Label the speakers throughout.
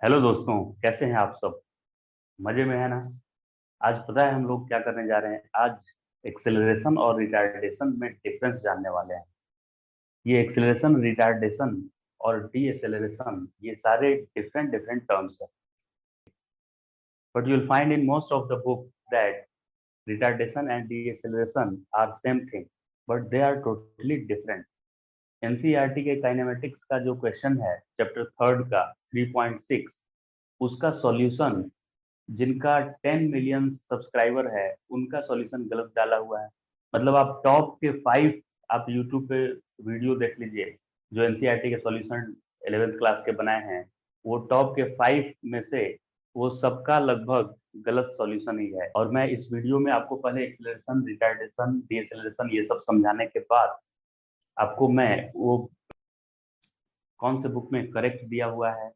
Speaker 1: Hello दोस्तों, कैसे हैं आप सब? मजे में है ना? आज पता है हम लोग क्या करने जा रहे हैं? आज एक्सेलरेशन और रिटार्डेशन में डिफरेंस जानने वाले हैं। ये एक्सेलरेशन, रिटार्डेशन और डी एक्सेलरेशन, ये सारे डिफरेंट डिफरेंट टर्म्स है। But you will find in most of the book that retardation and deceleration are same thing, but they are totally different. NCERT के kinematics का जो question है, chapter third का 3.6, उसका solution जिनका 10 million subscriber है उनका सॉल्यूशन गलत डाला हुआ है। मतलब आप टॉप के 5 आप यूट्यूब पे वीडियो देख लीजिए, जो एनसीईआरटी के सॉल्यूशन 11th क्लास के बनाए हैं, वो टॉप के 5 में से वो सबका लगभग गलत सॉल्यूशन ही है। और मैं इस वीडियो में आपको पहले एक्सेलरेशन, रिटार्डेशन, डीएक्सेलरेशन ये सब समझाने के बाद आपको मैं वो कौन से बुक में करेक्ट दिया हुआ है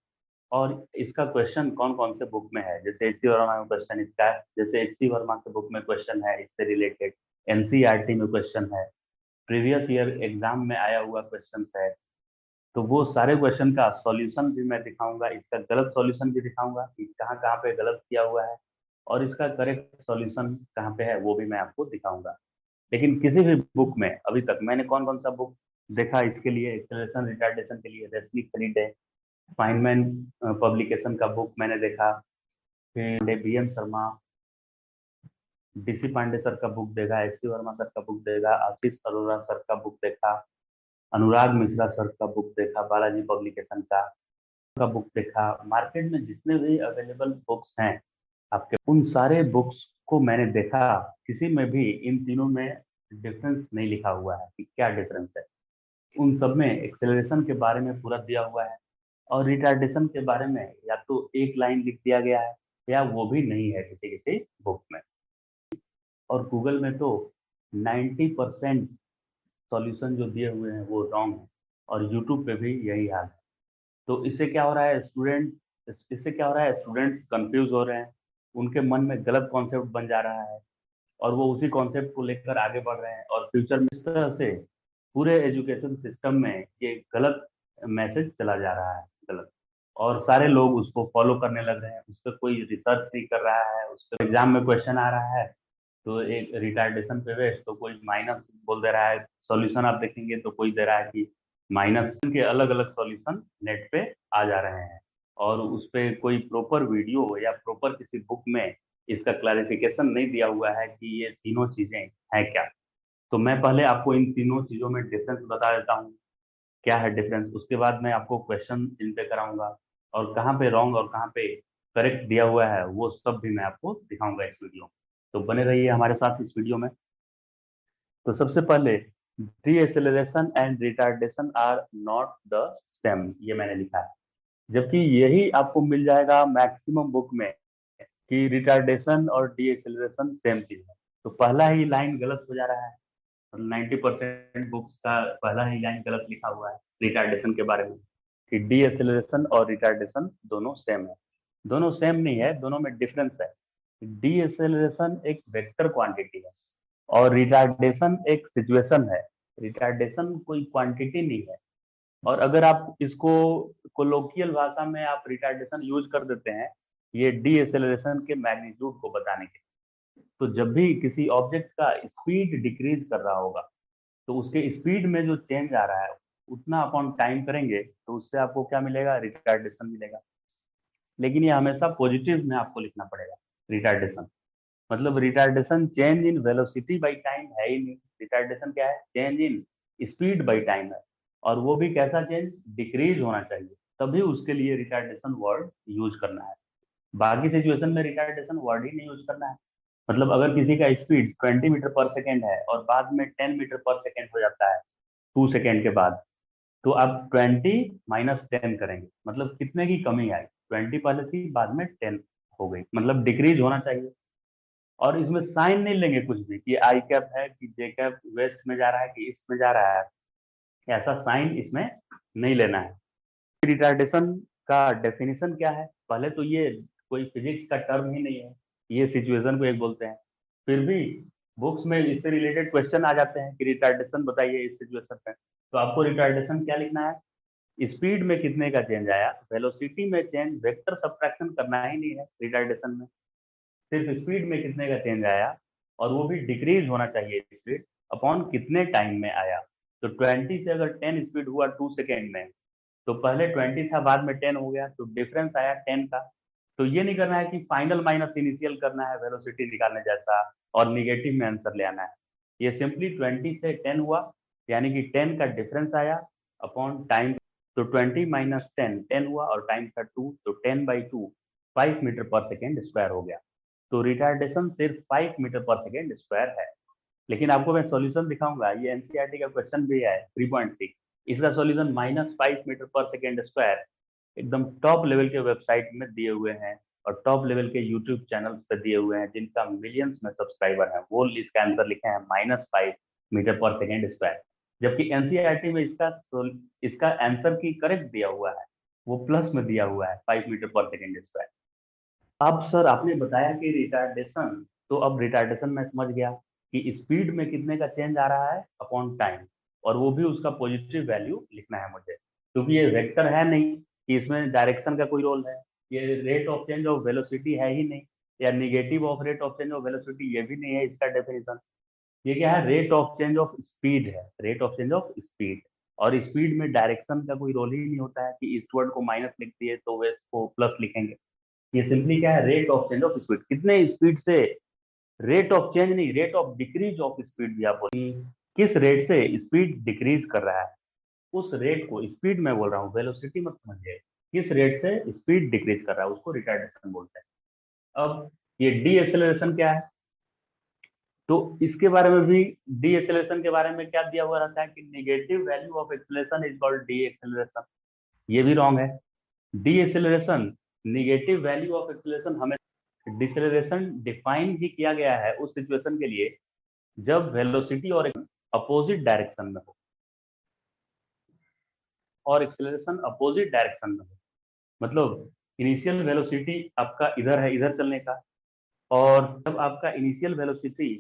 Speaker 1: और इसका क्वेश्चन कौन कौन से बुक में है। जैसे एच सी वर्मा में क्वेश्चन इसका है, जैसे एच सी वर्मा के बुक में क्वेश्चन है इससे रिलेटेड, एनसीईआरटी में क्वेश्चन है, प्रीवियस ईयर एग्जाम में आया हुआ क्वेश्चन है। तो वो सारे क्वेश्चन का सॉल्यूशन भी मैं दिखाऊंगा, इसका गलत सॉल्यूशन भी दिखाऊंगा कि कहाँ कहाँ पे गलत किया हुआ है, और इसका करेक्ट सॉल्यूशन कहाँ पे है वो भी मैं आपको दिखाऊंगा। लेकिन किसी भी बुक में अभी तक मैंने कौन कौन सा बुक देखा इसके लिए, एक्सेलरेशन रिटार्डेशन के लिए, रेस्ली खरीदे, फाइनमैन पब्लिकेशन का बुक मैंने देखा, फिर B M Sharma, DC Pandey sir का बुक देखा, एस सी वर्मा सर का बुक देखा, आशीष अरोड़ा सर का बुक देखा, अनुराग मिश्रा सर का बुक देखा, बालाजी पब्लिकेशन का बुक देखा। मार्केट में जितने भी अवेलेबल बुक्स हैं आपके, उन सारे बुक्स को मैंने देखा, किसी में भी इन तीनों में डिफरेंस नहीं लिखा हुआ है कि क्या डिफरेंस है। उन सब में एक्सेलरेशन के बारे में पूरा दिया हुआ है, और रिटार्डेशन के बारे में या तो एक लाइन लिख दिया गया है या वो भी नहीं है किसी किसी बुक में। और गूगल में तो 90% सॉल्यूशन जो दिए हुए हैं वो रॉन्ग है, और यूट्यूब पे भी यही हाल है। तो इससे क्या हो रहा है, स्टूडेंट्स कंफ्यूज हो रहे हैं, उनके मन में गलत कॉन्सेप्ट बन जा रहा है, और वो उसी कॉन्सेप्ट को लेकर आगे बढ़ रहे हैं, और फ्यूचर में इस तरह से पूरे एजुकेशन सिस्टम में ये गलत मैसेज चला जा रहा है, गलत। और सारे लोग उसको फॉलो करने लग रहे हैं, उस पर कोई रिसर्च नहीं कर रहा है। उस पर एग्जाम में क्वेश्चन आ रहा है तो एक रिटार्डेशन पे बेस्ड तो कोई माइनस बोल दे रहा है, सॉल्यूशन आप देखेंगे तो कोई दे रहा है कि माइनस के अलग अलग सॉल्यूशन नेट पे आ जा रहे हैं, और उस पे कोई प्रॉपर वीडियो या प्रॉपर किसी बुक में इसका क्लैरिफिकेशन नहीं दिया हुआ है कि ये तीनों चीजें हैं क्या। तो मैं पहले आपको इन तीनों चीजों में डिफरेंस बता देता हूँ, क्या है डिफरेंस। उसके बाद मैं आपको क्वेश्चन इन पे कराऊंगा, और कहाँ पे रॉन्ग और कहाँ पे करेक्ट दिया हुआ है वो सब भी मैं आपको दिखाऊंगा इस वीडियो में। तो बने रहिए हमारे साथ इस वीडियो में। तो सबसे पहले, deceleration and retardation are not the same, ये मैंने लिखा है, जबकि यही आपको मिल जाएगा मैक्सिमम बुक में कि रिटार्डेशन और डी एक्सेलरेशन सेम चीज है। तो पहला ही लाइन गलत हो जा रहा है, 90% बुक्स का पहला ही लाइन गलत लिखा हुआ है रिटार्डेशन के बारे में, कि डी एक्सेलरेशन और रिटार्डेशन दोनों सेम है। दोनों सेम नहीं है, दोनों में डिफरेंस है। डी एक्सेलरेशन एक वेक्टर क्वांटिटी है, और रिटार्डेशन एक सिचुएशन है। रिटार्डेशन कोई क्वांटिटी नहीं है। और अगर आप इसको कोलोकियल भाषा में आप रिटार्डेशन यूज कर देते हैं ये डी एक्सेलरेशन के मैग्नीट्यूड को बताने के, तो जब भी किसी ऑब्जेक्ट का स्पीड डिक्रीज कर रहा होगा तो उसके स्पीड में जो चेंज आ रहा है उतना अपॉन टाइम करेंगे तो उससे आपको क्या मिलेगा, रिटार्डेशन मिलेगा। लेकिन ये हमेशा पॉजिटिव में आपको लिखना पड़ेगा, रिटार्डेशन। मतलब retardation change in velocity by time है ही नहीं। रिटार्डेशन क्या है, change in speed by time है, और वो भी कैसा चेंज, डिक्रीज होना चाहिए, तभी उसके लिए रिटार्डेशन वर्ड यूज करना है। बाकी सिचुएशन में रिटार्डेशन वर्ड ही नहीं यूज करना है। मतलब अगर किसी का स्पीड 20 मीटर पर सेकेंड है और बाद में 10 मीटर पर सेकेंड हो जाता है 2 सेकेंड के बाद, तो आप 20 - 10 करेंगे, मतलब कितने की कमी आई, 20 पहले थी बाद में 10 हो गई, मतलब डिक्रीज होना चाहिए। और इसमें साइन नहीं लेंगे कुछ भी कि आई कैप है कि जे कैप वेस्ट में जा रहा है कि ईस्ट में जा रहा है, ऐसा साइन इसमें नहीं लेना है। रिटार्डेशन का डेफिनेशन क्या है, पहले तो ये कोई फिजिक्स का टर्म ही नहीं है, ये सिचुएशन को एक बोलते हैं। फिर भी बुक्स में इससे रिलेटेड क्वेश्चन आ जाते हैं कि रिटार्डेशन बताइए इस सिचुएशन में, तो आपको रिटार्डेशन क्या लिखना है, स्पीड में कितने का चेंज आया, वेलोसिटी में चेंज, वेक्टर सब्ट्रैक्शन करना ही नहीं है रिटार्डेशन में, सिर्फ स्पीड में कितने का चेंज आया, और वो भी डिक्रीज होना चाहिए स्पीड, अपॉन कितने टाइम में आया। तो 20 से अगर 10 स्पीड हुआ 2 सेकेंड में, तो पहले 20 था बाद में 10 हो गया, तो डिफरेंस आया 10 का। तो ये नहीं करना है कि फाइनल माइनस इनिशियल करना है वेलोसिटी निकालने जैसा और निगेटिव में आंसर ले आना है। ये सिंपली 20 से 10 हुआ, यानी कि 10 का डिफरेंस आया अपॉन टाइम। तो 20 माइनस 10 10 हुआ और टाइम था 2, तो 10/2 5 मीटर पर सेकेंड स्क्वायर हो गया। तो रिटार्डेशन सिर्फ 5 मीटर पर सेकेंड स्क्वायर है। लेकिन आपको मैं सॉल्यूशन दिखाऊंगा, ये एनसीईआरटी का क्वेश्चन भी है 3.6, इसका solution -5 metre per second square एकदम टॉप लेवल के वेबसाइट में दिए हुए हैं और टॉप लेवल के यूट्यूब चैनल्स पे दिए हुए हैं जिनका मिलियंस में सब्सक्राइबर है, वो इसका आंसर लिखे हैं -5 मीटर पर सेकेंड स्क्वायर। जबकि एनसीईआरटी में इसका आंसर की करेक्ट दिया हुआ है, वो प्लस में दिया हुआ है 5 मीटर पर सेकेंड स्क्वायर। अब सर आपने बताया कि रिटार्डेशन, तो अब रिटार्डेशन मैं समझ गया कि स्पीड में कितने का चेंज आ रहा है अपॉन टाइम, और वो भी उसका पॉजिटिव वैल्यू लिखना है मुझे, क्योंकि ये वेक्टर है नहीं कि इसमें डायरेक्शन का कोई रोल है, ये rate of change of velocity है ही नहीं, या negative of rate of change of velocity ये भी नहीं है इसका डेफिनेशन। ये क्या है, rate of change of speed है, rate of change of speed. और स्पीड में डायरेक्शन का कोई रोल ही नहीं होता है कि ईस्टवर्ड को माइनस लिख दिए तो वेस्ट को प्लस लिखेंगे। ये सिंपली क्या है, rate of change of speed, कितने स्पीड से, रेट ऑफ चेंज नहीं, rate of decrease of speed भी आप बोलिए, किस रेट से स्पीड डिक्रीज कर रहा है, उस रेट को, स्पीड में बोल रहा हूँ वेलोसिटी मत समझिए, किस रेट से स्पीड डिक्रीज कर रहा है उसको रिटार्डेशन बोलते हैं। अब ये डी एक्सेलरेशन क्या है, तो इसके बारे में भी, डी एक्सेलरेशन के बारे में क्या दिया हुआ रहता है कि negative value of acceleration is called D acceleration. ये भी रॉन्ग है। Deceleration, negative value of acceleration हमें, डिसेलरेशन डिफाइन ही किया गया है उस सिचुएशन के लिए जब वेलोसिटी और अपोजिट डायरेक्शन में हो, और एक्सेलरेशन अपोजिट डायरेक्शन में हो। मतलब इनिशियल वेलोसिटी आपका इधर है, इधर चलने का, और जब आपका इनिशियल वेलोसिटी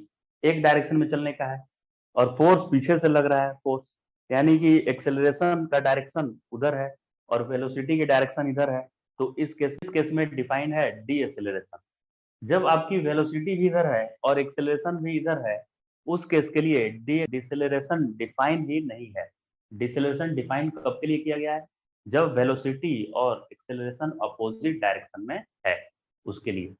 Speaker 1: एक डायरेक्शन में चलने का है और फोर्स पीछे से लग रहा है, फोर्स यानी कि एक्सेलरेशन का डायरेक्शन उधर है और वेलोसिटी की डायरेक्शन इधर है, तो इस केस में डिफाइन है डी एक्सेलरेशन। जब आपकी वेलोसिटी भी इधर है और एक्सेलरेशन भी इधर है, उस केस के लिए डिसेलरेशन डिफाइन ही नहीं है। डिसेलरेशन डिफाइन कब के लिए किया गया है, जब वेलोसिटी और एक्सेलरेशन अपोजिट डायरेक्शन में है, उसके लिए।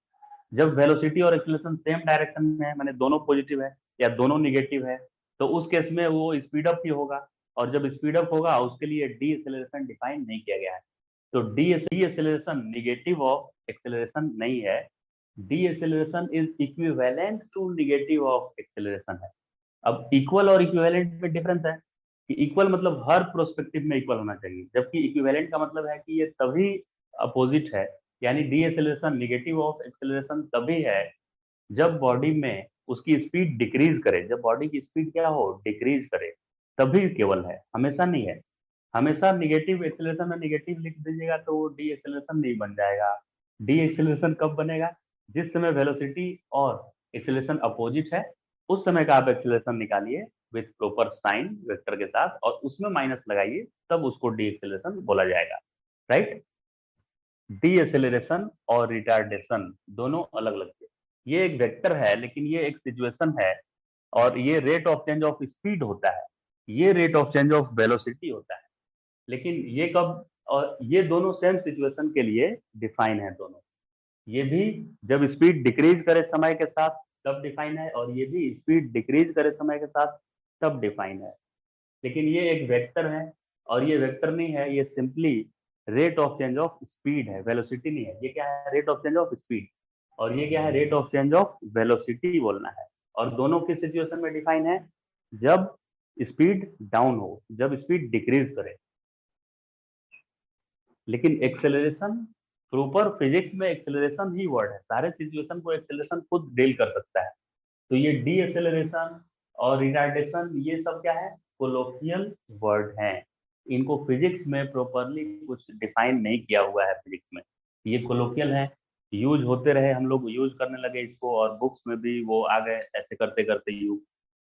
Speaker 1: जब वेलोसिटी और एक्सेलरेशन सेम डायरेक्शन में है, माने दोनों पॉजिटिव है या दोनों निगेटिव है, तो उस केस में वो स्पीड अप ही होगा, और जब स्पीड अप होगा उसके लिए डी एक्सेलरेशन डिफाइन नहीं किया गया है। तो deceleration negative of acceleration नहीं है, deceleration is equivalent to negative of acceleration है। अब इक्वल और इक्विवेलेंट में डिफरेंस है कि इक्वल मतलब हर प्रोस्पेक्टिव में इक्वल होना चाहिए, जबकि इक्विवेलेंट का मतलब है कि ये तभी अपोजिट है, यानी D acceleration negative of acceleration तभी है जब बॉडी में उसकी स्पीड डिक्रीज करे, जब बॉडी की स्पीड क्या हो, डिक्रीज करे, तभी केवल है, हमेशा नहीं है। हमेशा निगेटिव एक्सेलरेशन में निगेटिव लिख दीजिएगा तो वो डी एक्सेलरेशन नहीं बन जाएगा। डी एक्सेलरेशन कब बनेगा, जिस समय वेलोसिटी और एक्सेलरेशन अपोजिट है, उस समय का आप एक्सेलरेशन निकालिए विथ प्रॉपर साइन वेक्टर के साथ और उसमें माइनस लगाइए, तब उसको डी एक्सेलरेशन बोला जाएगा, राइट। डी एक्सेलरेशन और रिटार्डेशन दोनों अलग अलग है। ये एक वेक्टर है लेकिन ये एक सिचुएशन है, और ये rate of change of speed होता है, ये rate of change of velocity होता है। लेकिन ये कब, और ये दोनों सेम सिचुएशन के लिए डिफाइन है दोनों। ये भी जब स्पीड डिक्रीज करे समय के साथ तब डिफाइन है, और ये भी स्पीड डिक्रीज करे समय के साथ तब डिफाइन है। लेकिन ये एक वेक्टर है, और ये वेक्टर नहीं है, ये simply rate of change of speed है, वेलोसिटी नहीं है। ये क्या है, rate of change of speed, और ये क्या है, rate of change of velocity बोलना है। और दोनों किस सिचुएशन में डिफाइन है, जब स्पीड डाउन हो, जब स्पीड डिक्रीज करे। लेकिन एक्सेलरेशन, प्रॉपर फिजिक्स में एक्सेलरेशन ही वर्ड है, सारे सिचुएशन को एक्सेलरेशन खुद डील कर सकता है। तो ये डी एक्सेलरेशन और रिटार्डेशन ये सब क्या है, कोलोकियल वर्ड हैं। इनको फिजिक्स में प्रॉपरली कुछ डिफाइन नहीं किया हुआ है फिजिक्स में, ये कोलोकियल है, यूज होते रहे, हम लोग यूज करने लगे इसको, और बुक्स में भी वो आ गए, ऐसे करते करते यूज,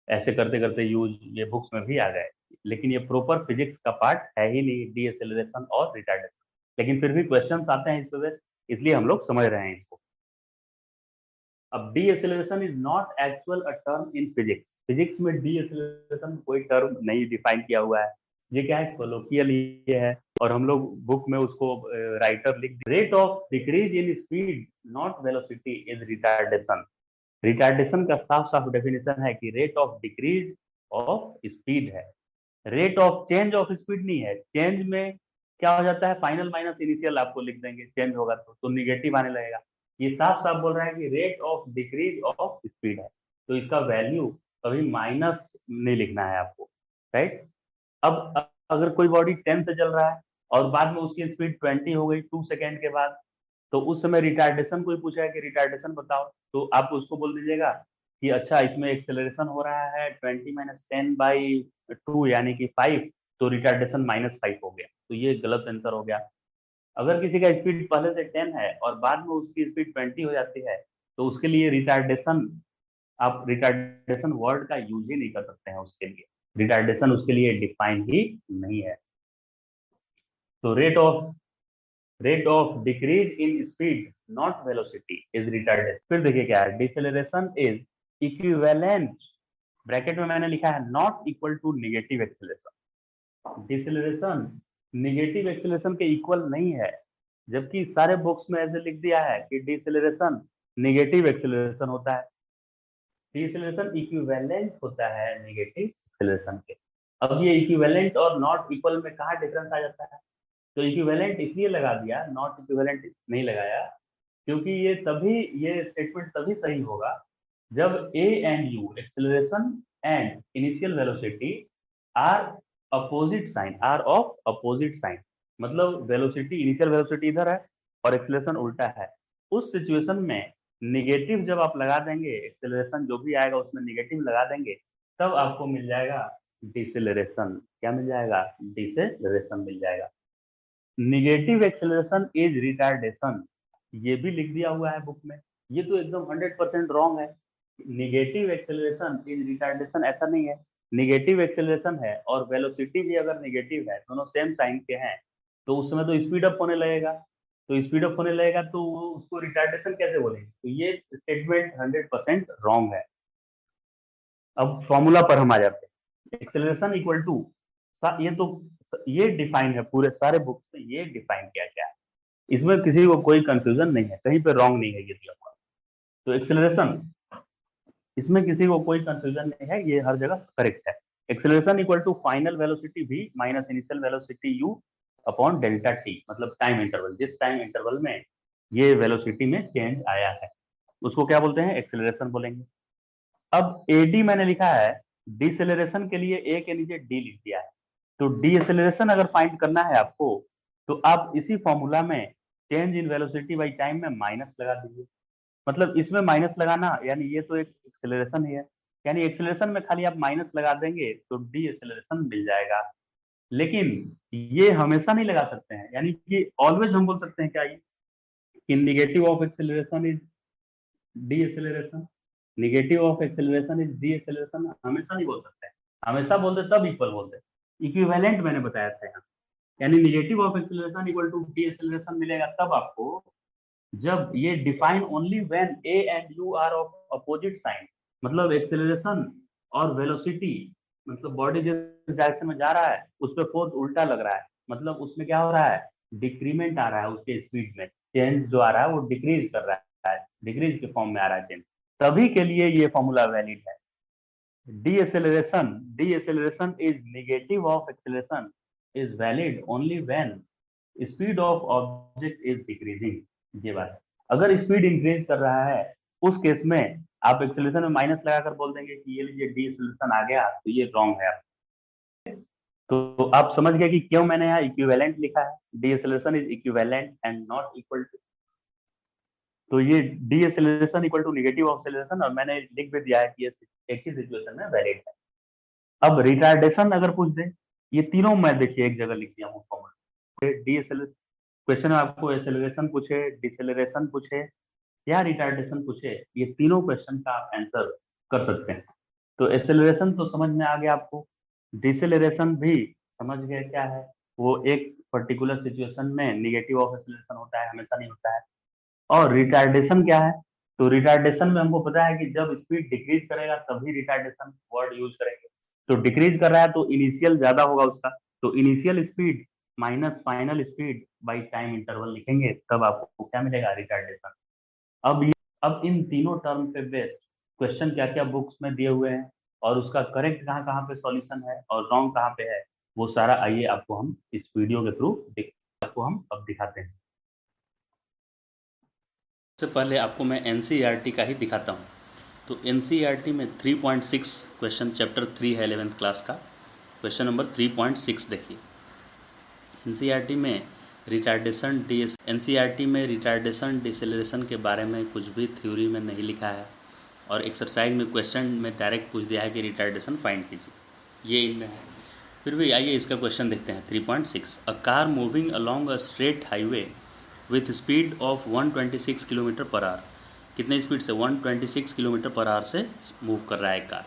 Speaker 1: ऐसे करते करते यूज, ये बुक्स में भी आ गए। लेकिन ये प्रॉपर फिजिक्स का पार्ट है ही नहीं, डीएसेलरेशन और रिटार्डेशन। लेकिन फिर भी क्वेश्चंस आते हैं इस वजह से, इसलिए हम लोग समझ रहे हैं इसको। अब deceleration is not actual a term in physics. Physics में डीएसेलरेशन कोई टर्म नहीं डिफाइन किया हुआ है, ये क्या है, कोलोकियल ये है, और हम लोग बुक में उसको राइटर लिख, rate of decrease in speed not velocity is retardation. Retardation का साफ साफ डेफिनेशन है कि rate of decrease of speed है, rate of change of speed नहीं है। चेंज में क्या हो जाता है, फाइनल माइनस इनिशियल आपको लिख देंगे, चेंज होगा तो निगेटिव आने लगेगा। ये साफ साफ बोल रहा है कि rate of decrease of speed है, तो इसका वैल्यू कभी माइनस नहीं लिखना है आपको, राइट। अब अगर कोई बॉडी 10 से चल रहा है और बाद में उसकी स्पीड 20 हो गई 2 सेकेंड के बाद, तो उस समय रिटार्डेशन कोई पूछा है कि रिटार्डेशन बताओ, तो आप उसको बोल दीजिएगा कि अच्छा इसमें एक्सेलरेशन हो रहा है 20 - 10/2 यानी कि 5, तो रिटार्डेशन -5 हो गया, तो ये गलत आंसर हो गया। अगर किसी का स्पीड पहले से 10 है और बाद में उसकी स्पीड 20 हो जाती है, तो उसके लिए रिटार्डेशन, आप रिटार्डेशन वर्ड का यूज ही नहीं कर सकते हैं उसके लिए, रिटार्डेशन उसके लिए डिफाइन ही नहीं है। तो rate of decrease in speed not velocity is retardation. फिर देखिए क्या है, डिसेलरेशन इज इक्विवेलेंट, ब्रैकेट में मैंने लिखा है not equal to negative acceleration. Deceleration negative acceleration के इक्वल नहीं है, जबकि सारे बुक्स में ऐसे लिख दिया है कि डिसेलरेशन नेगेटिव एक्सेलरेशन होता है, डिसेलरेशन इक्विवेलेंट होता है नेगेटिव एक्सेलरेशन के। अब ये इक्विवेलेंट और नॉट इक्वल में कहाँ डिफरेंस आ जाता है, तो इक्विवेलेंट इसलिए लगा दिया, नॉट इक्विवेलेंट नहीं लगाया, क्योंकि ये स्टेटमेंट तभी सही होगा जब a and u, acceleration and initial velocity, are opposite sign, are of opposite sign, मतलब वेलोसिटी, इनिशियल वेलोसिटी इधर है और एक्सेलरेशन उल्टा है। उस सिचुएशन में निगेटिव जब आप लगा देंगे, एक्सेलरेशन जो भी आएगा उसमें निगेटिव लगा देंगे, तब आपको मिल जाएगा डिसेलरेशन। क्या मिल जाएगा, डिसेलरेशन मिल जाएगा। निगेटिव एक्सेलरेशन इज रिटार्डेशन, ये भी लिख दिया हुआ है बुक में, ये तो एकदम 100% रॉन्ग है। निगेटिव एक्सेलरेशन इज रिटार्डेशन ऐसा नहीं है, निगेटिव एक्सेलरेशन है और वेलोसिटी भी अगर निगेटिव है, दोनों सेम साइन के हैं, तो उस समय तो स्पीड अप होने लगेगा, तो स्पीड अप होने लगेगा तो उसको रिटार्डेशन कैसे बोलेंगे, तो ये स्टेटमेंट 100% रॉन्ग है। अब फॉर्मूला पर हम आ जाते हैं, एक्सेलरेशन इक्वल टू, ये डिफाइन है पूरे सारे बुक्स में, ये डिफाइन किया गया है, इसमें किसी को कोई कंफ्यूजन नहीं है, कहीं पे रॉन्ग नहीं है ये दिया हुआ। तो एक्सेलरेशन, इसमें किसी को कोई कंफ्यूजन नहीं है, ये हर जगह करेक्ट है। Acceleration equal to final velocity v minus initial velocity u upon delta t, मतलब टाइम इंटरवल, जिस टाइम इंटरवल में ये वेलोसिटी में चेंज आया है उसको क्या बोलते हैं, एक्सेलरेशन बोलेंगे। अब एडी मैंने लिखा है, डिसेलरेशन के लिए ए के नीचे डी लिख दिया है, तो डीएसेलरेशन अगर फाइंड करना है आपको, तो आप इसी फॉर्मूला में change in velocity by time में माइनस लगा दीजिए, मतलब इसमें माइनस लगाना यानी ये तो एक एक्सेलरेशन ही है, यानी एक्सेलरेशन में खाली आप माइनस लगा देंगे तो डीएसेलरेशन मिल जाएगा। लेकिन ये हमेशा नहीं लगा सकते हैं, यानी कि ऑलवेज हम बोल सकते हैं क्या ये, कि negative of acceleration is deceleration, negative of acceleration is deceleration, हमेशा नहीं बोल सकते हैं, हमेशा बोलते तब इक्वल बोलते, इक्विवेलेंट मैंने बताया था यहाँ, यानी negative of acceleration equal to deceleration मिलेगा तब आपको, जब ये define only when A and U are of opposite sign, मतलब एक्सेलरेशन और वेलोसिटी, मतलब बॉडी जिस डायरेक्शन में जा रहा है उस पर फोर्स उल्टा लग रहा है, मतलब उसमें क्या हो रहा है, डिक्रीमेंट आ रहा है उसके स्पीड में, चेंज जो आ रहा है वो डिक्रीज कर रहा है, डिक्रीज के फॉर्म में आ रहा है चेंज, तभी के लिए ये फॉर्मूला वैलिड है। Deceleration is negative of acceleration is valid only when speed of object is decreasing, ये बात है। अगर स्पीड इंक्रीज कर रहा है उस केस में आप एक्सेलरेशन में माइनस लगाकर बोल देंगे कि ये लीजिए डीएसेलरेशन आ गया, तो ये रॉन्ग है। तो आप समझ गए कि क्यों मैंने यहाँ इक्विवेलेंट लिखा है, deceleration is equivalent and not equal to, तो ये deceleration equal to negative acceleration, और मैंने लिख भी दिया है कि ये एक ही सिचुएशन में वैलिड है। अब रिटार्डेशन अगर पूछ दे, ये तीनों मैं देखिए एक जगह लिख दिया हूँ फॉर्मूला, डीएसएल क्वेश्चन में आपको एक्सेलरेशन पूछे, डिसेलरेशन पूछे या रिटार्डेशन पूछे, ये तीनों क्वेश्चन का आप आंसर कर सकते हैं। तो एक्सेलरेशन तो समझ में आ गया आपको, डिसेलरेशन भी समझ गए क्या है, वो एक पर्टिकुलर सिचुएशन में निगेटिव ऑफ एक्सेलरेशन होता है, हमेशा नहीं होता है। और रिटार्डेशन क्या है, तो रिटार्डेशन में हमको पता है कि जब स्पीड डिक्रीज करेगा तभी रिटार्डेशन वर्ड यूज करेंगे। तो डिक्रीज कर रहा है तो इनिशियल ज्यादा होगा उसका, तो initial speed minus final speed by time interval लिखेंगे, तब आपको क्या मिलेगा, रिटार्डेशन। अब अब इन तीनों टर्म पे बेस्ड क्वेश्चन क्या क्या बुक्स में दिए हुए हैं और उसका करेक्ट कहाँ कहाँ पे सॉल्यूशन है और रॉन्ग कहाँ पे है, वो सारा आइए आपको हम इस वीडियो के थ्रू आपको हम अब दिखाते हैं। सबसे पहले आपको मैं एनसीईआरटी का ही दिखाता हूँ। तो एनसीईआरटी में 3.6 क्वेश्चन, चैप्टर 3 है 11th क्लास का, क्वेश्चन नंबर 3.6 देखिए। एनसीईआरटी में रिटार्डेशन डिसेलरेशन के बारे में कुछ भी थ्योरी में नहीं लिखा है, और एक्सरसाइज में क्वेश्चन में डायरेक्ट पूछ दिया है कि रिटार्डेशन फाइंड कीजिए, ये इनमें है। फिर भी आइए इसका क्वेश्चन देखते हैं। 3.6, a car moving along a straight highway with speed of 126 kilometre per our, कितने स्पीड से, 126 किलोमीटर पर आवर से मूव कर रहा है car,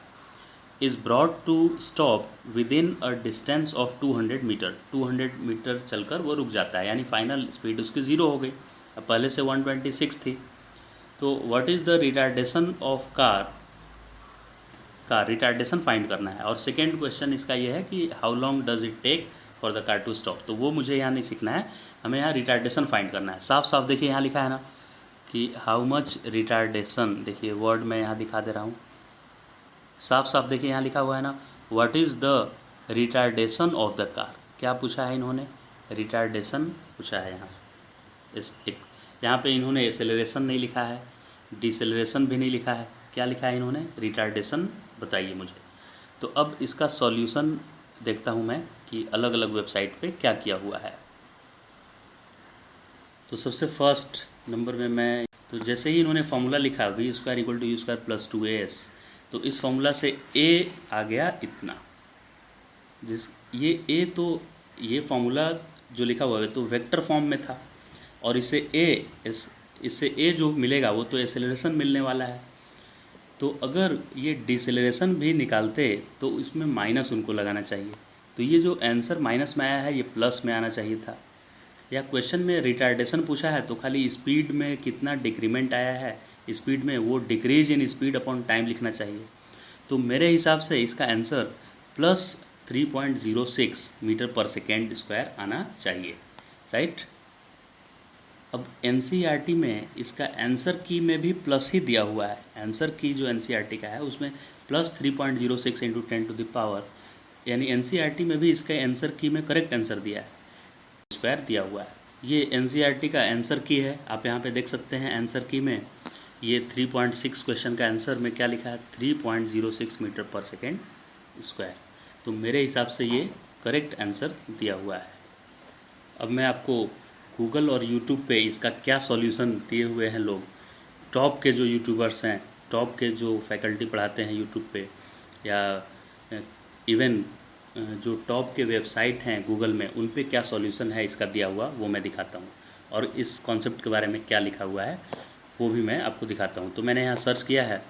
Speaker 1: is brought to stop within a distance of 200 metre, 200 metre चलकर वो रुक जाता है, यानी फाइनल स्पीड उसकी ज़ीरो हो गई, अब पहले से 126 थी। तो what is the retardation of car, retardation find करना है। और सेकेंड क्वेश्चन इसका ये है कि how long does it take for the car to stop, तो वो मुझे यहाँ नहीं सीखना है, हमें यहाँ रिटार्डेशन फाइंड करना है। साफ साफ देखिए यहाँ लिखा है ना कि हाउ मच रिटार्डेशन, देखिए वर्ड मैं यहाँ दिखा दे रहा हूँ, साफ साफ देखिए यहाँ लिखा हुआ है ना, what is the retardation of the car, क्या पूछा है इन्होंने, रिटार्डेशन पूछा है यहाँ से। इस एक यहाँ पे इन्होंने एक्सेलरेशन नहीं लिखा है, डिसेलरेशन भी नहीं लिखा है, क्या लिखा है इन्होंने, रिटार्डेशन, बताइए मुझे। तो अब इसका सॉल्यूशन देखता हूँ मैं कि अलग अलग वेबसाइट पे क्या किया हुआ है। तो सबसे फर्स्ट नंबर में मैं, तो जैसे ही इन्होंने फॉर्मूला लिखा v square equal to u square plus 2as, तो इस फॉर्मूला से a आ गया इतना, जिस ये a, तो ये फॉर्मूला जो लिखा हुआ है तो वेक्टर फॉर्म में था, और इससे इससे a जो मिलेगा वो तो एक्सेलरेशन मिलने वाला है। तो अगर ये डिसेलरेशन भी निकालते तो इसमें माइनस उनको लगाना चाहिए, तो ये जो आंसर माइनस में आया है ये प्लस में आना चाहिए था। या क्वेश्चन में रिटार्डेशन पूछा है तो खाली स्पीड में कितना डिक्रीमेंट आया है स्पीड में, वो decrease in speed upon time लिखना चाहिए। तो मेरे हिसाब से इसका answer plus 3.06 metre per second square आना चाहिए, राइट। अब एनसीईआरटी में इसका आंसर की में भी प्लस ही दिया हुआ है, आंसर की जो एनसीईआरटी का है उसमें plus 3.06 into 10 to the power, यानी एनसीईआरटी में भी इसका आंसर की में करेक्ट आंसर दिया है, स्क्वायर दिया हुआ है। ये एनसीईआरटी का आंसर की है, आप यहाँ पे देख सकते हैं आंसर की में ये 3.6 क्वेश्चन का आंसर में क्या लिखा है, 3.06 मीटर पर सेकेंड स्क्वायर। तो मेरे हिसाब से ये करेक्ट आंसर दिया हुआ है। अब मैं आपको गूगल और यूट्यूब पे इसका क्या सॉल्यूशन दिए हुए हैं लोग, टॉप के जो यूट्यूबर्स हैं, टॉप के जो फैकल्टी पढ़ाते हैं यूट्यूब पे, या इवन जो टॉप के वेबसाइट हैं गूगल में, उन पे क्या सॉल्यूशन है इसका दिया हुआ वो मैं दिखाता हूँ, और इस कॉन्सेप्ट के बारे में क्या लिखा हुआ है वो भी मैं आपको दिखाता हूँ। तो मैंने यहाँ सर्च किया है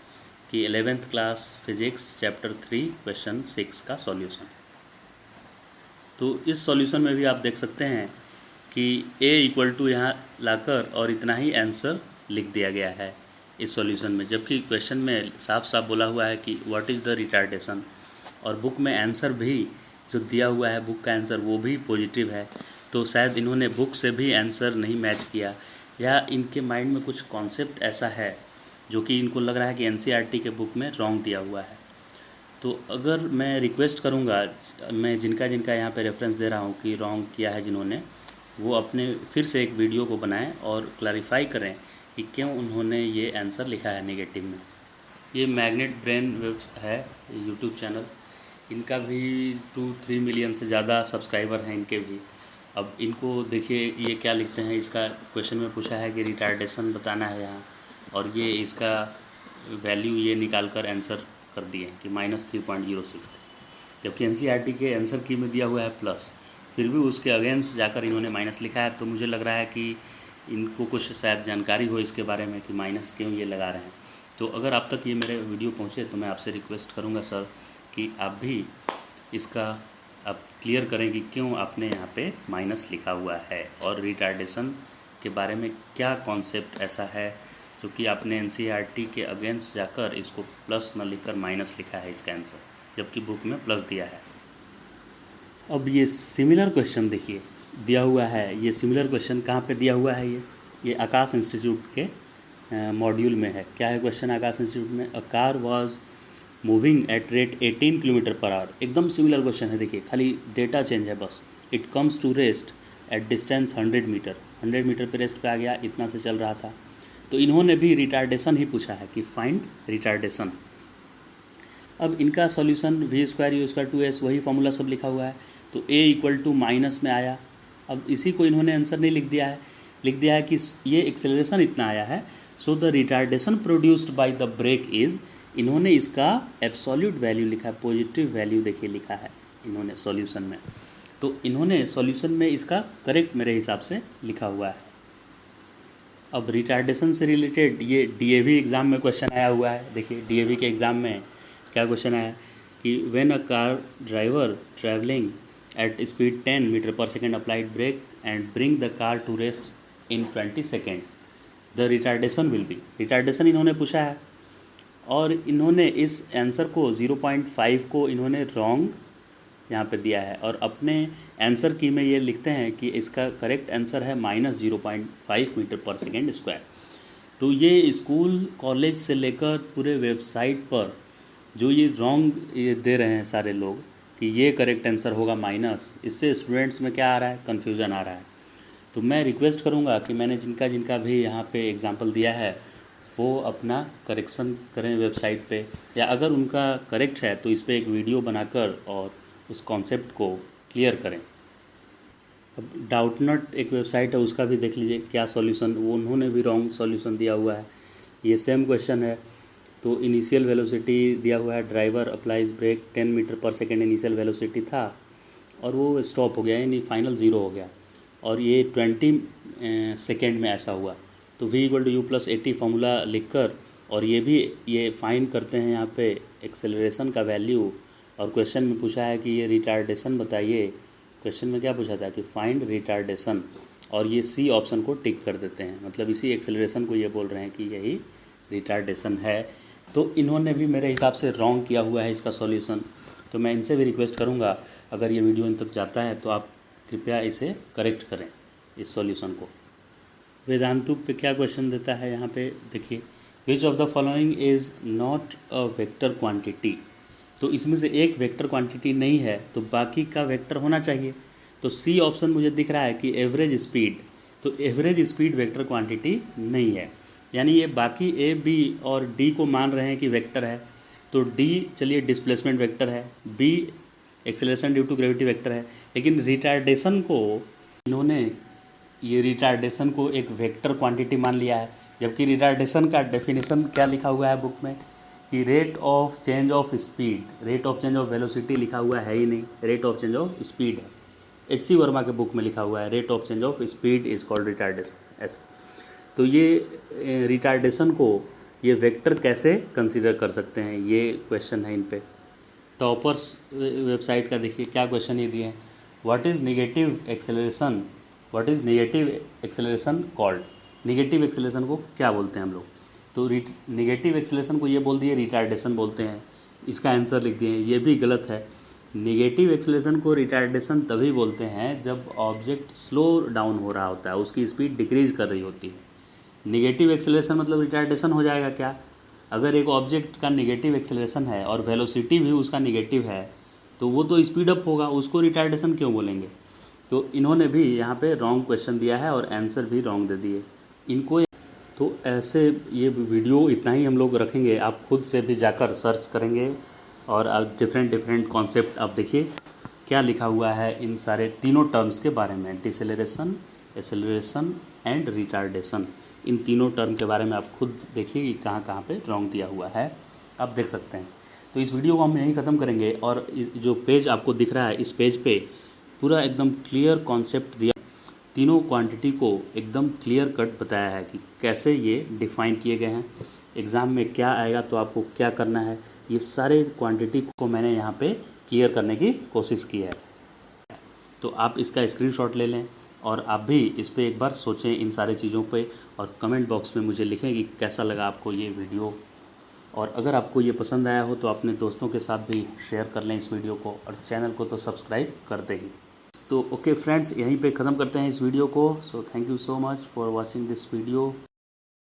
Speaker 1: कि 11th class physics chapter 3 question 6 का सॉल्यूशन। तो इस सॉल्यूशन में भी आप देख सकते हैं कि a इक्वल टू यहाँ लाकर और इतना ही आंसर लिख दिया गया है इस सॉल्यूशन में, जबकि क्वेश्चन में साफ साफ बोला हुआ है कि व्हाट इज़ द रिटार्डेशन, और बुक में आंसर भी जो दिया हुआ है बुक का आंसर वो भी पॉजिटिव है। तो शायद इन्होंने बुक से भी आंसर नहीं मैच किया, या इनके माइंड में कुछ कॉन्सेप्ट ऐसा है जो कि इनको लग रहा है कि एनसीईआरटी के बुक में रॉन्ग दिया हुआ है। तो अगर मैं रिक्वेस्ट करूँगा, मैं जिनका जिनका यहाँ पे रेफरेंस दे रहा हूँ कि रॉन्ग किया है जिन्होंने, वो अपने फिर से एक वीडियो को बनाएं और क्लैरिफाई करें कि क्यों उन्होंने ये आंसर लिखा है नेगेटिव में। ये मैग्नेट ब्रेन वेब है यूट्यूब चैनल, इनका भी 2-3 मिलियन से ज़्यादा सब्सक्राइबर हैं इनके भी। अब इनको देखिए ये क्या लिखते हैं, इसका क्वेश्चन में पूछा है कि रिटार्डेशन बताना है यहाँ, और ये इसका वैल्यू ये निकाल कर आंसर कर दिए कि -3.06 थे, जबकि एनसीईआरटी के आंसर की में दिया हुआ है प्लस, फिर भी उसके अगेंस्ट जाकर इन्होंने माइनस लिखा है। तो मुझे लग रहा है कि इनको कुछ शायद जानकारी हो इसके बारे में कि माइनस क्यों ये लगा रहे हैं। तो अगर आप तक ये मेरे वीडियो पहुँचे तो मैं आपसे रिक्वेस्ट करूँगा सर कि आप भी इसका आप क्लियर करें कि क्यों आपने यहाँ पे माइनस लिखा हुआ है, और रिटार्डेशन के बारे में क्या कॉन्सेप्ट ऐसा है जो कि आपने एनसीईआरटी के अगेंस्ट जाकर इसको प्लस न लिखकर माइनस लिखा है इसका आंसर, जबकि बुक में प्लस दिया है। अब ये सिमिलर क्वेश्चन देखिए दिया हुआ है, ये सिमिलर क्वेश्चन कहाँ पे दिया हुआ है, ये आकाश इंस्टीट्यूट के मॉड्यूल में है। क्या है क्वेश्चन आकाश इंस्टीट्यूट में? A car was moving at rate 18 kilometre per hour. एकदम सिमिलर क्वेश्चन है, देखिए खाली डेटा चेंज है बस। It comes to rest at distance 100 metre, 100 metre पे रेस्ट पे आ गया, इतना से चल रहा था। तो इन्होंने भी रिटार्डेशन ही पूछा है कि फाइंड रिटार्डेशन। अब इनका सॉल्यूशन v² u² 2s वही फार्मूला सब लिखा हुआ है, तो a इक्वल टू माइनस में आया। अब इसी को इन्होंने आंसर नहीं लिख दिया है, लिख दिया है कि ये एक्सेलरेशन इतना आया है, so the retardation produced by the brake is, इन्होंने इसका एब्सोल्यूट वैल्यू लिखा है, पॉजिटिव वैल्यू देखिए लिखा है इन्होंने सॉल्यूशन में। तो इन्होंने सॉल्यूशन में इसका करेक्ट मेरे हिसाब से लिखा हुआ है। अब रिटार्डेशन से रिलेटेड ये डीएवी एग्ज़ाम में क्वेश्चन आया हुआ है। देखिए डीएवी के एग्ज़ाम में क्या क्वेश्चन आया कि when a car driver travelling at speed 10 metre per second applied brake and bring the car to rest in 20 second, the retardation will be. Retardation इन्होंने पूछा है, और इन्होंने इस आंसर को 0.5 को इन्होंने रॉन्ग यहाँ पे दिया है, और अपने आंसर की में ये लिखते हैं कि इसका करेक्ट आंसर है -0.5 मीटर पर सेकेंड स्क्वायर। तो ये स्कूल कॉलेज से लेकर पूरे वेबसाइट पर जो ये रॉन्ग ये दे रहे हैं सारे लोग कि ये करेक्ट आंसर होगा माइनस, इससे स्टूडेंट्स में क्या आ रहा है, कन्फ्यूज़न आ रहा है। तो मैं रिक्वेस्ट करूँगा कि मैंने जिनका जिनका भी यहाँ पे एग्जांपल दिया है वो अपना करेक्शन करें वेबसाइट पे, या अगर उनका करेक्ट है तो इस पर एक वीडियो बनाकर और उस कॉन्सेप्ट को क्लियर करें। अब डाउटनट एक वेबसाइट है, उसका भी देख लीजिए क्या सॉल्यूशन, वो उन्होंने भी रॉन्ग सॉल्यूशन दिया हुआ है। ये सेम क्वेश्चन है, तो इनिशियल वेलोसिटी दिया हुआ है, driver applies break 10 metre per second initial velocity था, और वो स्टॉप हो गया, यानी फाइनल 0 हो गया, और ये 20 सेकेंड में ऐसा हुआ। तो v = u+80 फार्मूला लिखकर, और ये फाइंड करते हैं यहाँ पे एक्सेलरेशन का वैल्यू, और क्वेश्चन में पूछा है कि ये रिटार्डेशन बताइए। क्वेश्चन में क्या पूछा था कि फाइंड रिटार्डेशन, और ये सी ऑप्शन को टिक कर देते हैं, मतलब इसी एक्सेलरेशन को ये बोल रहे हैं कि यही रिटार्डेशन है। तो इन्होंने भी मेरे हिसाब से रॉन्ग किया हुआ है इसका सॉल्यूशन। तो मैं इनसे भी रिक्वेस्ट करूँगा, अगर ये वीडियो इन तक जाता है तो आप कृपया इसे करेक्ट करें, इस सॉल्यूशन को। वेदांतु पे क्या क्वेश्चन देता है यहाँ पे देखिए, which of the following is not a vector quantity. तो इसमें से एक वेक्टर क्वांटिटी नहीं है, तो बाकी का वेक्टर होना चाहिए। तो सी ऑप्शन मुझे दिख रहा है कि एवरेज स्पीड, तो एवरेज स्पीड वेक्टर क्वांटिटी नहीं है, यानी ये बाकी ए बी और डी को मान रहे हैं कि वेक्टर है। तो डी चलिए डिस्प्लेसमेंट वेक्टर है, B acceleration due to gravity vector है, लेकिन रिटार्डेशन को इन्होंने ये रिटार्डेशन को एक वेक्टर क्वांटिटी मान लिया है, जबकि रिटार्डेशन का डेफिनेशन क्या लिखा हुआ है बुक में कि rate of change of speed, rate of change of velocity लिखा हुआ है ही नहीं, rate of change of speed है। एच.सी. वर्मा के बुक में लिखा हुआ है rate of change of speed is called retardation, ऐसा। तो ये रिटार्डेशन को ये वेक्टर कैसे कंसीडर कर सकते हैं, ये क्वेश्चन है इन पे। टॉपर्स वेबसाइट का देखिए क्या क्वेश्चन ये दिए हैं, what is negative acceleration, what is negative acceleration called. Negative acceleration को क्या बोलते हैं हम लोग, तो नेगेटिव एक्सेलरेशन को ये बोल दिए रिटार्डेशन बोलते हैं, इसका आंसर लिख दिए, ये भी गलत है। नेगेटिव एक्सेलरेशन को रिटार्डेशन तभी बोलते हैं जब ऑब्जेक्ट स्लो डाउन हो रहा होता है, उसकी स्पीड डिक्रीज कर रही होती है। नेगेटिव एक्सेलरेशन मतलब रिटार्डेशन हो जाएगा क्या, अगर एक ऑब्जेक्ट का नेगेटिव एक्सेलरेशन है और वेलोसिटी भी उसका नेगेटिव है तो वो तो स्पीड अप होगा, उसको रिटार्डेशन क्यों बोलेंगे। तो इन्होंने भी यहाँ पे रॉन्ग क्वेश्चन दिया है और आंसर भी रॉन्ग दे दिए इनको। तो ऐसे ये वीडियो इतना ही हम लोग रखेंगे, आप खुद से भी जाकर सर्च करेंगे और आप डिफरेंट कॉन्सेप्ट आप देखिए क्या लिखा हुआ है इन सारे तीनों टर्म्स के बारे में, डिसेलरेशन, एक्सेलरेशन एंड रिटार्डेशन। इन तीनों टर्म के बारे में आप खुद देखिए कि कहाँ कहाँ पे रॉन्ग दिया हुआ है, आप देख सकते हैं। तो इस वीडियो को हम यहीं ख़त्म करेंगे, और जो पेज आपको दिख रहा है इस पेज पे पूरा एकदम क्लियर कॉन्सेप्ट दिया, तीनों क्वांटिटी को एकदम क्लियर कट बताया है कि कैसे ये डिफ़ाइन किए गए हैं, एग्ज़ाम में क्या आएगा तो आपको क्या करना है, ये सारे क्वांटिटी को मैंने यहाँ पे क्लियर करने की कोशिश की है। तो आप इसका स्क्रीनशॉट ले लें और आप भी इस पे एक बार सोचें इन सारी चीज़ों पे, और कमेंट बॉक्स में मुझे लिखें कि कैसा लगा आपको ये वीडियो। और अगर आपको ये पसंद आया हो तो अपने दोस्तों के साथ भी शेयर कर लें इस वीडियो को, और चैनल को तो सब्सक्राइब कर दें ही। तो ओके फ्रेंड्स, यहीं पे ख़त्म करते हैं इस वीडियो को। So thank you so much for watching this video.